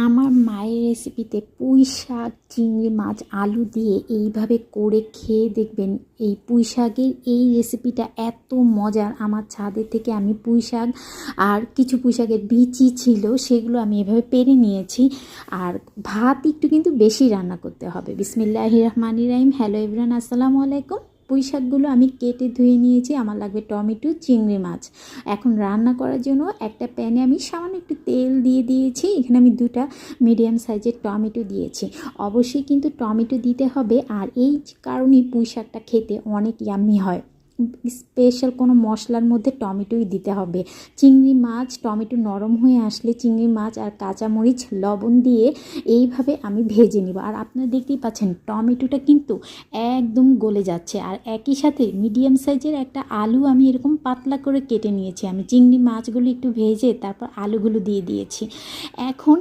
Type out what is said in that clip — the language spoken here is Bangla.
আমার মায়ের রেসিপিতে পুঁই শাক, চিংড়ি মাছ, আলু দিয়ে এইভাবে করে খেয়ে দেখবেন। এই পুঁই শাকের এই রেসিপিটা এত মজার। আমার ছাদের থেকে আমি পুঁই শাক আর কিছু পুঁই শাকের বিচি ছিল, সেগুলো আমি এভাবে পেরে নিয়েছি। আর ভাত একটু কিন্তু বেশি রান্না করতে হবে। বিসমিল্লাহির রহমানির রহিম। হ্যালো এভরিওয়ান, আসসালামু আলাইকুম। পুঁই শাকগুলো আমি কেটে ধুয়ে নিয়েছি। আমার লাগবে টমেটো, চিংড়ি মাছ। এখন রান্না করার জন্য একটা প্যানে আমি সামান্য একটু তেল দিয়ে দিয়েছি। এখানে আমি 2টা মিডিয়াম সাইজের টমেটো দিয়েছি। অবশ্যই কিন্তু টমেটো দিতে হবে, আর এই কারণেই পুঁই শাকটা খেতে অনেক ইয়াম্মি হয়। স্পেশাল কোনো মশলার মধ্যে টমেটোই দিতে হবে। চিংড়ি মাছ, টমেটো নরম হয়ে আসলে চিংড়ি মাছ আর কাঁচামরিচ, লবণ দিয়ে এইভাবে আমি ভেজে নিব। আর আপনারা দেখতেই পাচ্ছেন টমেটোটা কিন্তু একদম গলে যাচ্ছে। আর একই সাথে মিডিয়াম সাইজের একটা আলু আমি এরকম পাতলা করে কেটে নিয়েছি। আমি চিংড়ি মাছগুলো একটু ভেজে তারপর আলুগুলো দিয়ে দিয়েছি। এখন